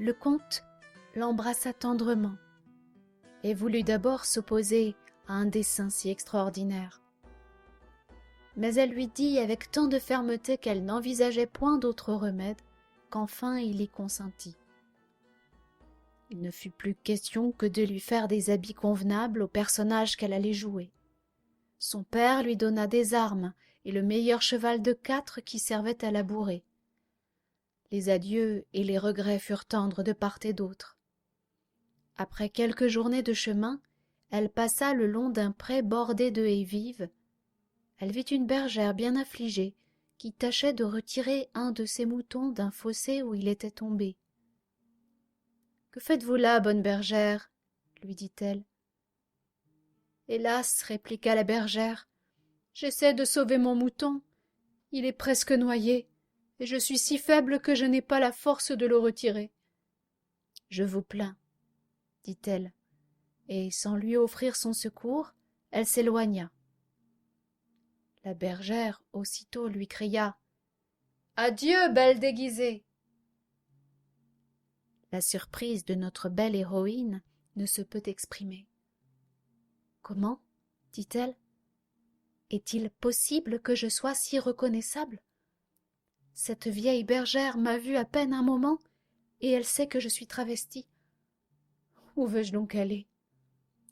Le comte l'embrassa tendrement et voulut d'abord s'opposer à un dessein si extraordinaire. Mais elle lui dit avec tant de fermeté qu'elle n'envisageait point d'autre remède qu'enfin il y consentit. Il ne fut plus question que de lui faire des habits convenables au personnage qu'elle allait jouer. Son père lui donna des armes et le meilleur cheval de 4 qui servait à labourer. Les adieux et les regrets furent tendres de part et d'autre. Après quelques journées de chemin, elle passa le long d'un pré bordé de haies vives. Elle vit une bergère bien affligée qui tâchait de retirer un de ses moutons d'un fossé où il était tombé. « Que faites-vous là, bonne bergère ?» lui dit-elle. « Hélas, répliqua la bergère, j'essaie de sauver mon mouton. Il est presque noyé, et je suis si faible que je n'ai pas la force de le retirer. »« Je vous plains, dit-elle, et sans lui offrir son secours, elle s'éloigna. La bergère aussitôt lui cria « Adieu, belle déguisée !» La surprise de notre belle héroïne ne se peut exprimer. « Comment ?» dit-elle. « Est-il possible que je sois si reconnaissable ? Cette vieille bergère m'a vue à peine un moment, et elle sait que je suis travestie. Où veux-je donc aller ?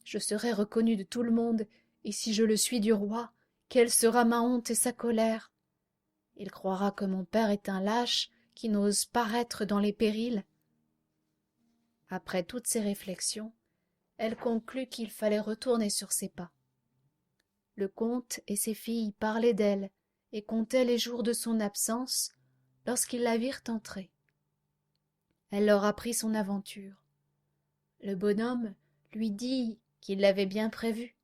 Je serai reconnue de tout le monde, et si je le suis du roi, quelle sera ma honte et sa colère ? Il croira que mon père est un lâche qui n'ose paraître dans les périls. » Après toutes ces réflexions, elle conclut qu'il fallait retourner sur ses pas. Le comte et ses filles parlaient d'elle et comptaient les jours de son absence lorsqu'ils la virent entrer. Elle leur apprit son aventure. Le bonhomme lui dit qu'il l'avait bien prévu,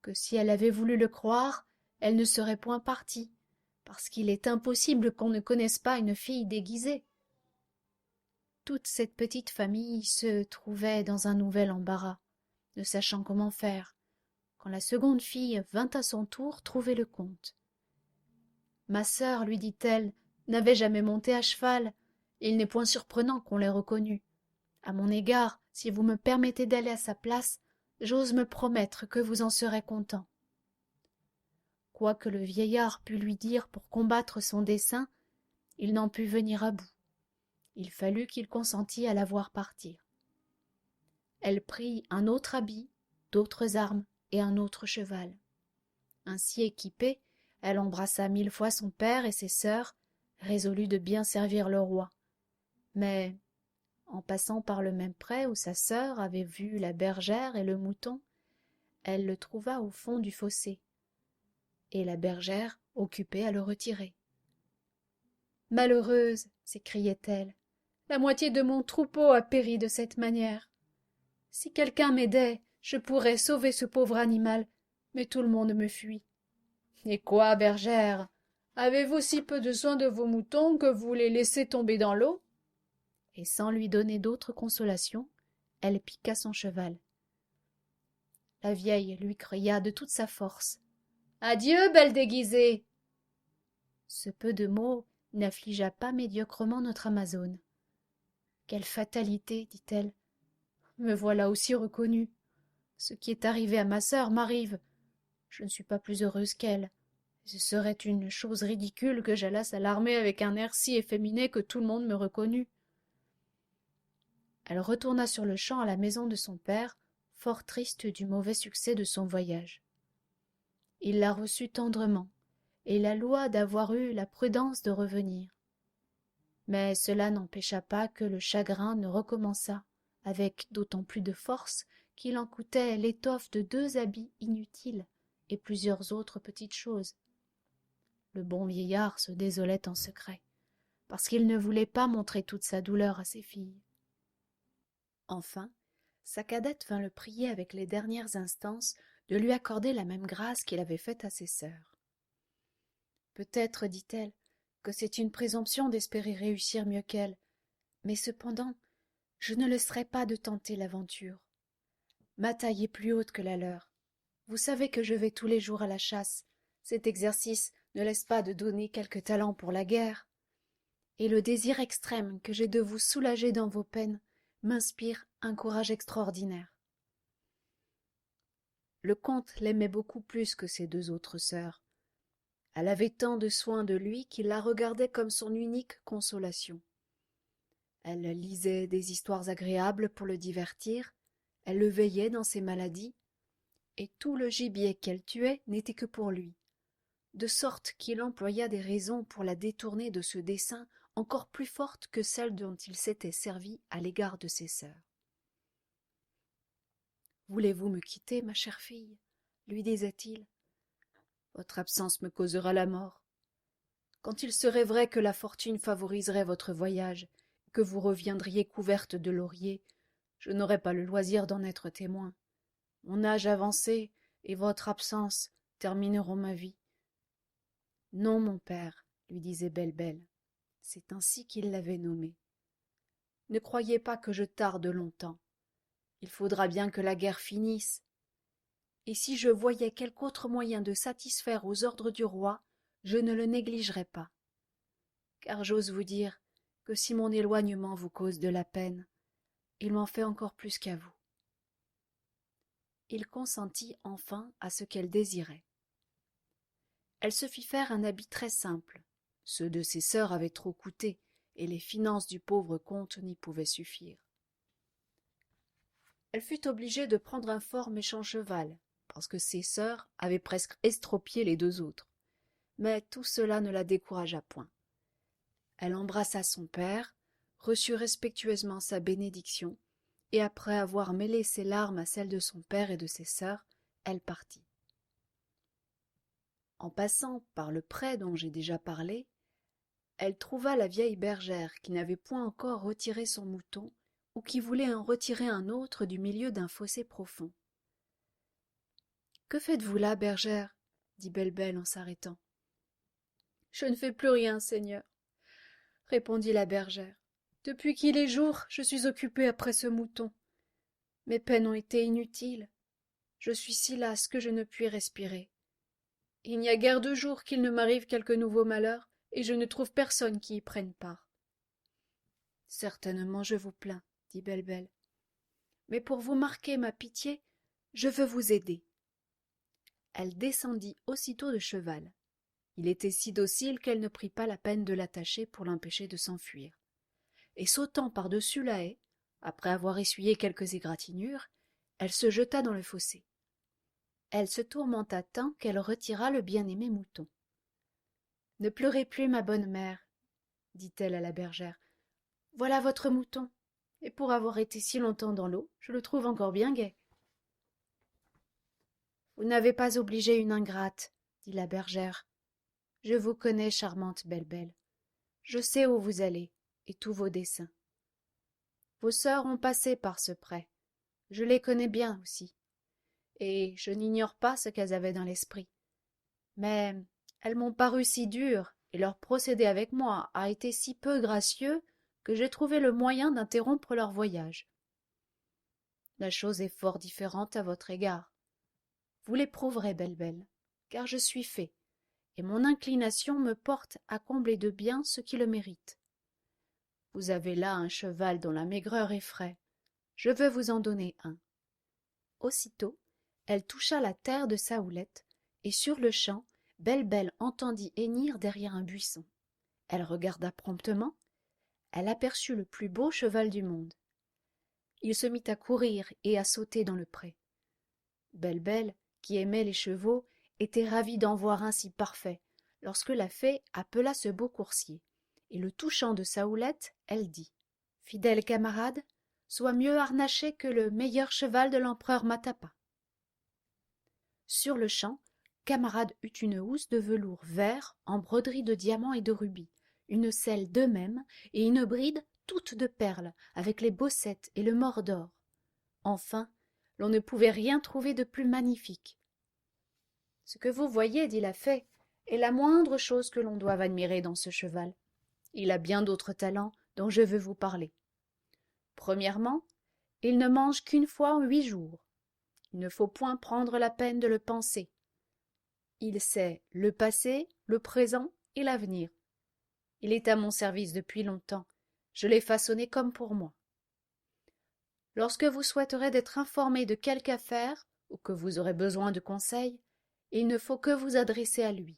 que si elle avait voulu le croire, elle ne serait point partie, parce qu'il est impossible qu'on ne connaisse pas une fille déguisée. Toute cette petite famille se trouvait dans un nouvel embarras, ne sachant comment faire, quand la seconde fille vint à son tour trouver le comte. « Ma sœur, lui dit-elle, n'avait jamais monté à cheval, et il n'est point surprenant qu'on l'ait reconnue. À mon égard, si vous me permettez d'aller à sa place, j'ose me promettre que vous en serez content. » Quoi que le vieillard pût lui dire pour combattre son dessein, il n'en put venir à bout. Il fallut qu'il consentît à la voir partir. Elle prit un autre habit, d'autres armes et un autre cheval. Ainsi équipée, elle embrassa 1000 fois son père et ses sœurs, résolue de bien servir le roi. Mais, en passant par le même pré où sa sœur avait vu la bergère et le mouton, elle le trouva au fond du fossé, et la bergère occupée à le retirer. « Malheureuse !» s'écriait-elle, « la moitié de mon troupeau a péri de cette manière. Si quelqu'un m'aidait, je pourrais sauver ce pauvre animal, mais tout le monde me fuit. » « Et quoi, bergère ? Avez-vous si peu de soin de vos moutons que vous les laissez tomber dans l'eau ?» Et sans lui donner d'autre consolation, elle piqua son cheval. La vieille lui cria de toute sa force « Adieu, belle déguisée !» Ce peu de mots n'affligea pas médiocrement notre Amazone. « Quelle fatalité !» dit-elle. « Me voilà aussi reconnue. Ce qui est arrivé à ma sœur m'arrive. Je ne suis pas plus heureuse qu'elle. Ce serait une chose ridicule que j'allasse à l'armée avec un air si efféminé que tout le monde me reconnût. » Elle retourna sur-le-champ à la maison de son père, fort triste du mauvais succès de son voyage. Il la reçut tendrement, et la loua d'avoir eu la prudence de revenir. Mais cela n'empêcha pas que le chagrin ne recommença, avec d'autant plus de force qu'il en coûtait l'étoffe de 2 habits inutiles et plusieurs autres petites choses. Le bon vieillard se désolait en secret, parce qu'il ne voulait pas montrer toute sa douleur à ses filles. Enfin, sa cadette vint le prier avec les dernières instances de lui accorder la même grâce qu'il avait faite à ses sœurs. « Peut-être, dit-elle, que c'est une présomption d'espérer réussir mieux qu'elle, mais cependant, je ne laisserai pas de tenter l'aventure. Ma taille est plus haute que la leur. Vous savez que je vais tous les jours à la chasse. Cet exercice ne laisse pas de donner quelque talent pour la guerre. et le désir extrême que j'ai de vous soulager dans vos peines m'inspire un courage extraordinaire. » Le comte l'aimait beaucoup plus que ses deux autres sœurs. Elle avait tant de soin de lui qu'il la regardait comme son unique consolation. Elle lisait des histoires agréables pour le divertir, elle le veillait dans ses maladies, et tout le gibier qu'elle tuait n'était que pour lui, de sorte qu'il employa des raisons pour la détourner de ce dessein encore plus fortes que celles dont il s'était servi à l'égard de ses sœurs. « Voulez-vous me quitter, ma chère fille ? » lui disait-il. « Votre absence me causera la mort. Quand il serait vrai que la fortune favoriserait votre voyage, que vous reviendriez couverte de lauriers, je n'aurais pas le loisir d'en être témoin. Mon âge avancé et votre absence termineront ma vie. »« Non, mon père, » lui disait Belle-Belle, c'est ainsi qu'il l'avait nommé. « Ne croyez pas que je tarde longtemps. Il faudra bien que la guerre finisse. Et si je voyais quelque autre moyen de satisfaire aux ordres du roi, je ne le négligerais pas. Car j'ose vous dire que si mon éloignement vous cause de la peine, il m'en fait encore plus qu'à vous. » Il consentit enfin à ce qu'elle désirait. Elle se fit faire un habit très simple. Ceux de ses sœurs avaient trop coûté, et les finances du pauvre comte n'y pouvaient suffire. Elle fut obligée de prendre un fort méchant cheval, parce que ses sœurs avaient presque estropié les deux autres. Mais tout cela ne la découragea point. Elle embrassa son père, reçut respectueusement sa bénédiction, et après avoir mêlé ses larmes à celles de son père et de ses sœurs, elle partit. En passant par le pré dont j'ai déjà parlé, elle trouva la vieille bergère qui n'avait point encore retiré son mouton ou qui voulait en retirer un autre du milieu d'un fossé profond. « Que faites-vous là, bergère ? » dit Belle-Belle en s'arrêtant. « Je ne fais plus rien, Seigneur, » répondit la bergère. « Depuis qu'il est jour, je suis occupée après ce mouton. Mes peines ont été inutiles. Je suis si lasse que je ne puis respirer. Il n'y a guère de jours qu'il ne m'arrive quelque nouveau malheur, et je ne trouve personne qui y prenne part. »« Certainement je vous plains, » dit Belle-Belle. « Mais pour vous marquer ma pitié, je veux vous aider. » Elle descendit aussitôt de cheval. Il était si docile qu'elle ne prit pas la peine de l'attacher pour l'empêcher de s'enfuir. Et sautant par-dessus la haie, après avoir essuyé quelques égratignures, elle se jeta dans le fossé. Elle se tourmenta tant qu'elle retira le bien-aimé mouton. « Ne pleurez plus, ma bonne mère, » dit-elle à la bergère. « Voilà votre mouton, et pour avoir été si longtemps dans l'eau, je le trouve encore bien gai. »« Vous n'avez pas obligé une ingrate, » dit la bergère. « Je vous connais, charmante Belle-Belle. Je sais où vous allez, et tous vos desseins. Vos sœurs ont passé par ce pré. Je les connais bien aussi. Et je n'ignore pas ce qu'elles avaient dans l'esprit. Mais elles m'ont paru si dures, et leur procédé avec moi a été si peu gracieux que j'ai trouvé le moyen d'interrompre leur voyage. La chose est fort différente à votre égard. Vous l'éprouverez, Belle-Belle, car je suis fée, et mon inclination me porte à combler de bien ceux qui le méritent. Vous avez là un cheval dont la maigreur effraie. Je veux vous en donner un. » Aussitôt, elle toucha la terre de sa houlette, et sur-le-champ, Belle-Belle entendit hennir derrière un buisson. Elle regarda promptement. Elle aperçut le plus beau cheval du monde. Il se mit à courir et à sauter dans le pré. Belle-Belle, qui aimait les chevaux, était ravie d'en voir un si parfait, lorsque la fée appela ce beau coursier, et le touchant de sa houlette, elle dit : « Fidèle camarade, sois mieux harnaché que le meilleur cheval de l'empereur Matapa. » Sur-le-champ, Camarade eut une housse de velours vert en broderie de diamants et de rubis, une selle d'eux-mêmes et une bride toute de perles, avec les bossettes et le mors d'or. Enfin, l'on ne pouvait rien trouver de plus magnifique. « Ce que vous voyez, dit la fée, est la moindre chose que l'on doive admirer dans ce cheval. Il a bien d'autres talents dont je veux vous parler. Premièrement, il ne mange qu'une fois en 8 jours. Il ne faut point prendre la peine de le penser. Il sait le passé, le présent et l'avenir. Il est à mon service depuis longtemps. Je l'ai façonné comme pour moi. Lorsque vous souhaiterez d'être informé de quelque affaire, ou que vous aurez besoin de conseils, il ne faut que vous adresser à lui.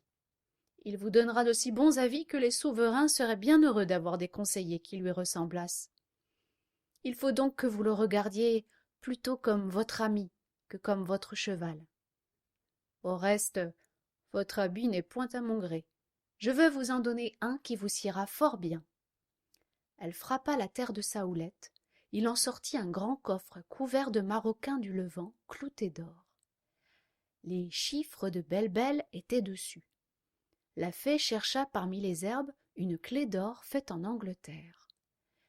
Il vous donnera de si bons avis que les souverains seraient bien heureux d'avoir des conseillers qui lui ressemblassent. Il faut donc que vous le regardiez plutôt comme votre ami que comme votre cheval. Au reste, votre habit n'est point à mon gré. Je veux vous en donner un qui vous siera fort bien. Elle frappa la terre de sa houlette. Il en sortit un grand coffre couvert de maroquin du Levant, clouté d'or. Les chiffres de Belle-Belle étaient dessus. La fée chercha parmi les herbes une clé d'or faite en Angleterre.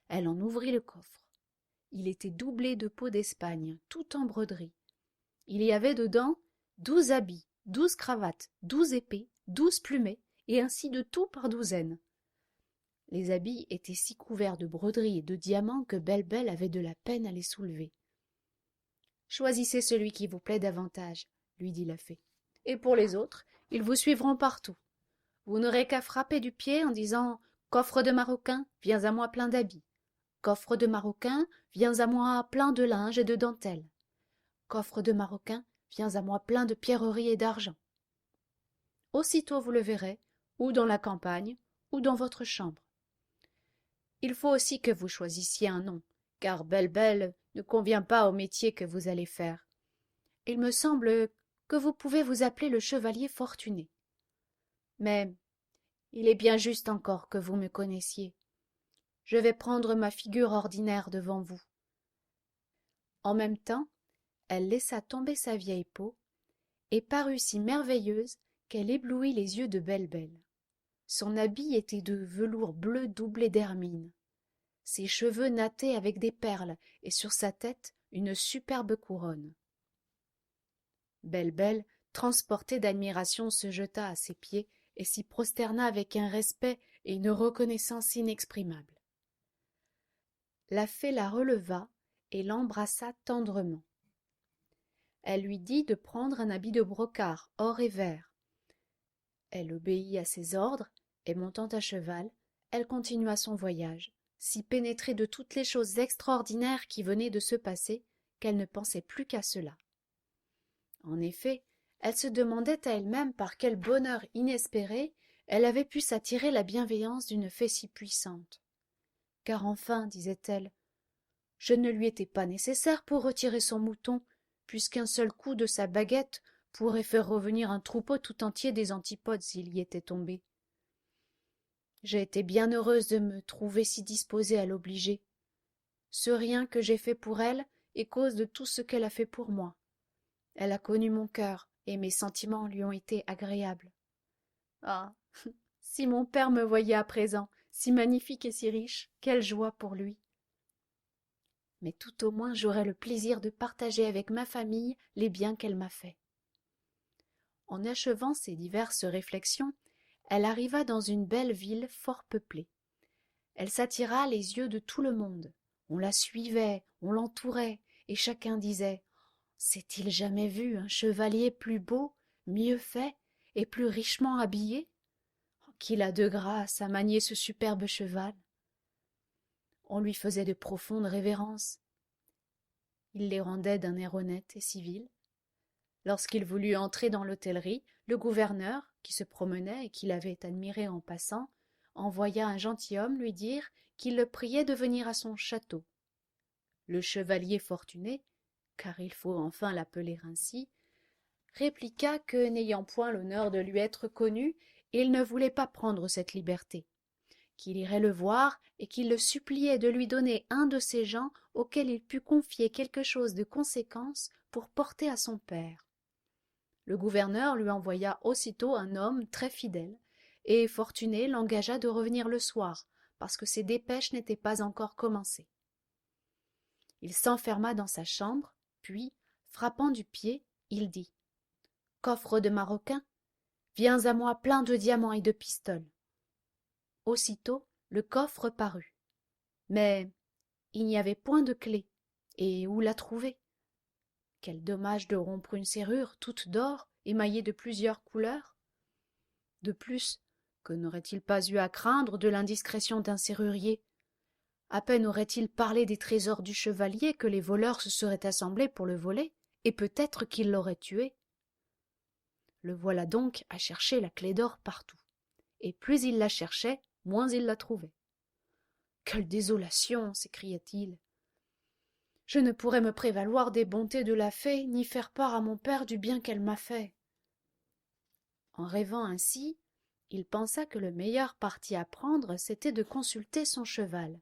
Elle en ouvrit le coffre. Il était doublé de peau d'Espagne, tout en broderie. Il y avait dedans 12 habits, 12 cravates, 12 épées, 12 plumets, et ainsi de tout par douzaines. Les habits étaient si couverts de broderies et de diamants que Belle-Belle avait de la peine à les soulever. « Choisissez celui qui vous plaît davantage, » lui dit la fée. « Et pour les autres, ils vous suivront partout. Vous n'aurez qu'à frapper du pied en disant « Coffre de Maroquin, viens à moi plein d'habits. Coffre de Maroquin, viens à moi plein de linge et de dentelles. Coffre de Maroquin, viens à moi plein de pierreries et d'argent. » Aussitôt vous le verrez, ou dans la campagne, ou dans votre chambre. Il faut aussi que vous choisissiez un nom, car Belle-Belle ne convient pas au métier que vous allez faire. Il me semble que vous pouvez vous appeler le chevalier fortuné. Mais il est bien juste encore que vous me connaissiez. Je vais prendre ma figure ordinaire devant vous. En même temps, elle laissa tomber sa vieille peau et parut si merveilleuse qu'elle éblouit les yeux de Belle-Belle. Son habit était de velours bleu doublé d'hermine. Ses cheveux nattaient avec des perles et sur sa tête une superbe couronne. Belle-Belle, transportée d'admiration, se jeta à ses pieds et s'y prosterna avec un respect et une reconnaissance inexprimables. La fée la releva et l'embrassa tendrement. Elle lui dit de prendre un habit de brocart, or et vert. Elle obéit à ses ordres, et montant à cheval, elle continua son voyage, si pénétrée de toutes les choses extraordinaires qui venaient de se passer, qu'elle ne pensait plus qu'à cela. En effet, elle se demandait à elle-même par quel bonheur inespéré elle avait pu s'attirer la bienveillance d'une fée si puissante. Car enfin, disait-elle, je ne lui étais pas nécessaire pour retirer son mouton, puisqu'un seul coup de sa baguette pourrait faire revenir un troupeau tout entier des antipodes s'il y était tombé. J'ai été bien heureuse de me trouver si disposée à l'obliger. Ce rien que j'ai fait pour elle est cause de tout ce qu'elle a fait pour moi. Elle a connu mon cœur, et mes sentiments lui ont été agréables. Ah, si mon père me voyait à présent, si magnifique et si riche, quelle joie pour lui! Mais tout au moins j'aurais le plaisir de partager avec ma famille les biens qu'elle m'a faits. En achevant ces diverses réflexions, elle arriva dans une belle ville fort peuplée. Elle s'attira les yeux de tout le monde. On la suivait, on l'entourait, et chacun disait « S'est-il jamais vu un chevalier plus beau, mieux fait et plus richement habillé? Qu'il a de grâce à manier ce superbe cheval !» On lui faisait de profondes révérences. Il les rendait d'un air honnête et civil. Lorsqu'il voulut entrer dans l'hôtellerie, le gouverneur, qui se promenait et qui l'avait admiré en passant, envoya un gentilhomme lui dire qu'il le priait de venir à son château. Le chevalier fortuné, car il faut enfin l'appeler ainsi, répliqua que, n'ayant point l'honneur de lui être connu, il ne voulait pas prendre cette liberté, qu'il irait le voir et qu'il le suppliait de lui donner un de ces gens auxquels il pût confier quelque chose de conséquence pour porter à son père. Le gouverneur lui envoya aussitôt un homme très fidèle, et Fortuné l'engagea de revenir le soir, parce que ses dépêches n'étaient pas encore commencées. Il s'enferma dans sa chambre, puis, frappant du pied, il dit « Coffre de Maroquin, viens à moi plein de diamants et de pistoles. » Aussitôt, le coffre parut. Mais il n'y avait point de clé, et où la trouver? Quel dommage de rompre une serrure toute d'or, émaillée de plusieurs couleurs. De plus, Que n'aurait-il pas eu à craindre de l'indiscrétion d'un serrurier? À peine aurait-il parlé des trésors du chevalier que les voleurs se seraient assemblés pour le voler, et peut-être qu'ils l'auraient tué. Le voilà donc à chercher la clé d'or partout, et plus il la cherchait, moins il la trouvait. « Quelle désolation !» s'écria-t-il. « Je ne pourrais me prévaloir des bontés de la fée, ni faire part à mon père du bien qu'elle m'a fait. » En rêvant ainsi, il pensa que le meilleur parti à prendre, c'était de consulter son cheval.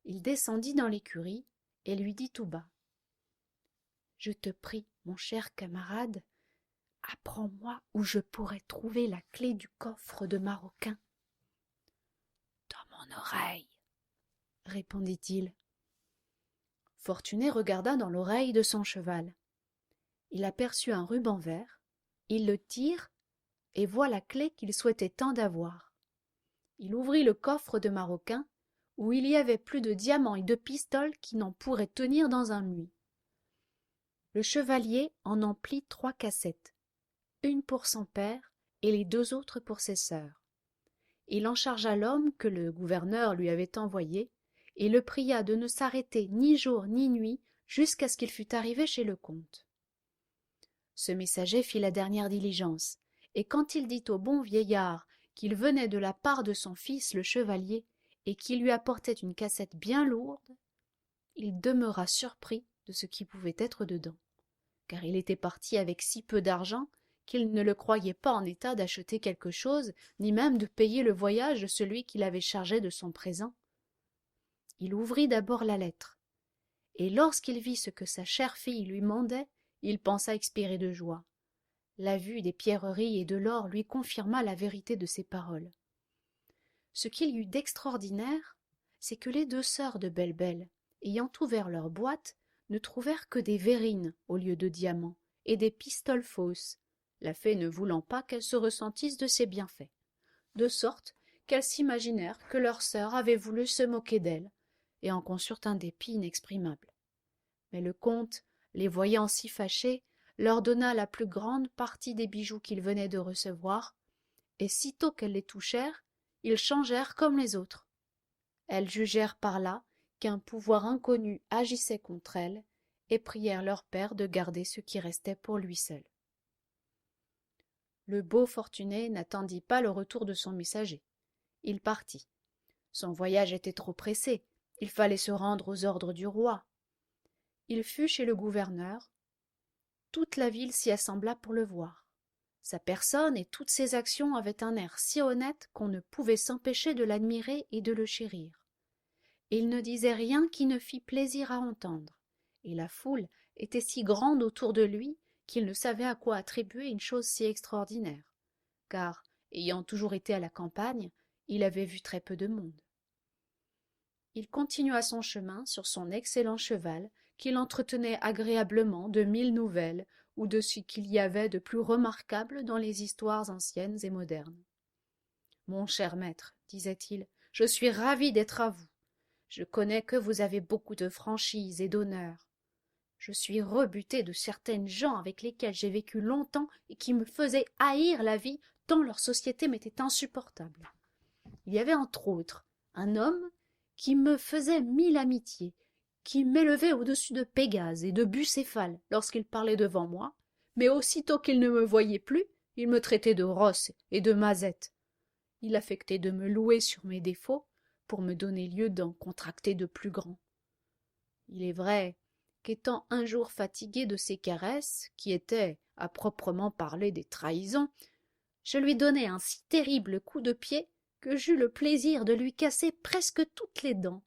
Il descendit dans l'écurie et lui dit tout bas: « Je te prie, mon cher camarade, apprends-moi où je pourrais trouver la clé du coffre de Maroquin. »« Dans mon oreille, » répondit-il. Fortuné regarda dans l'oreille de son cheval. Il aperçut un ruban vert, il le tire et voit la clé qu'il souhaitait tant d'avoir. Il ouvrit le coffre de Maroquin, où il y avait plus de diamants et de pistoles qui n'en pourraient tenir dans un muid. Le chevalier en emplit 3 cassettes, une pour son père et les 2 autres pour ses sœurs. Il en chargea l'homme que le gouverneur lui avait envoyé et le pria de ne s'arrêter ni jour ni nuit jusqu'à ce qu'il fût arrivé chez le comte. Ce messager fit la dernière diligence, et quand il dit au bon vieillard qu'il venait de la part de son fils le chevalier et qu'il lui apportait une cassette bien lourde, il demeura surpris de ce qui pouvait être dedans, car il était parti avec si peu d'argent qu'il ne le croyait pas en état d'acheter quelque chose, ni même de payer le voyage de celui qui l'avait chargé de son présent. Il ouvrit d'abord la lettre, et lorsqu'il vit ce que sa chère fille lui mandait, il pensa expirer de joie. La vue des pierreries et de l'or lui confirma la vérité de ses paroles. Ce qu'il y eut d'extraordinaire, c'est que les 2 sœurs de Belle-Belle, ayant ouvert leur boîte, ne trouvèrent que des verrines au lieu de diamants et des pistoles fausses, la fée ne voulant pas qu'elles se ressentissent de ses bienfaits, de sorte qu'elles s'imaginèrent que leur sœur avait voulu se moquer d'elles, et en conçurent un dépit inexprimable. Mais le comte, les voyant si fâchés, leur donna la plus grande partie des bijoux qu'ils venaient de recevoir, et sitôt qu'elles les touchèrent, ils changèrent comme les autres. Elles jugèrent par là qu'un pouvoir inconnu agissait contre elles, et prièrent leur père de garder ce qui restait pour lui seul. Le beau Fortuné n'attendit pas le retour de son messager. Il partit. Son voyage était trop pressé, il fallait se rendre aux ordres du roi. Il fut chez le gouverneur. Toute la ville s'y assembla pour le voir. Sa personne et toutes ses actions avaient un air si honnête qu'on ne pouvait s'empêcher de l'admirer et de le chérir. Il ne disait rien qui ne fît plaisir à entendre, et la foule était si grande autour de lui qu'il ne savait à quoi attribuer une chose si extraordinaire, car, ayant toujours été à la campagne, il avait vu très peu de monde. Il continua son chemin sur son excellent cheval, qu'il entretenait agréablement de 1000 nouvelles ou de ce qu'il y avait de plus remarquable dans les histoires anciennes et modernes. « Mon cher maître, disait-il, je suis ravi d'être à vous. Je connais que vous avez beaucoup de franchise et d'honneur. Je suis rebuté de certaines gens avec lesquelles j'ai vécu longtemps et qui me faisaient haïr la vie tant leur société m'était insupportable. Il y avait entre autres un homme qui me faisait 1000 amitiés, qui m'élevait au-dessus de Pégase et de Bucéphale lorsqu'il parlait devant moi, mais aussitôt qu'il ne me voyait plus, il me traitait de rosse et de mazette. Il affectait de me louer sur mes défauts pour me donner lieu d'en contracter de plus grands. Il est vrai qu'étant un jour fatigué de ses caresses, qui étaient, à proprement parler, des trahisons, je lui donnai un si terrible coup de pied que j'eus le plaisir de lui casser presque toutes les dents.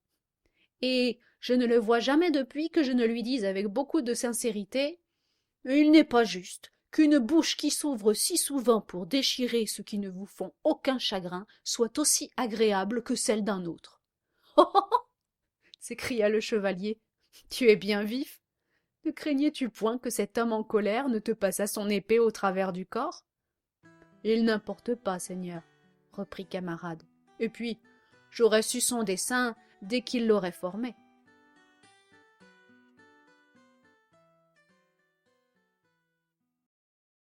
Et je ne le vois jamais depuis que je ne lui dise avec beaucoup de sincérité « Il n'est pas juste qu'une bouche qui s'ouvre si souvent pour déchirer ceux qui ne vous font aucun chagrin soit aussi agréable que celle d'un autre. »« Oh oh oh » s'écria le chevalier, « tu es bien vif. Ne craignais-tu point que cet homme en colère ne te passât son épée au travers du corps ?»« Il n'importe pas, Seigneur, » reprit Camarade. « Et puis, j'aurais su son dessein dès qu'il l'aurait formé. »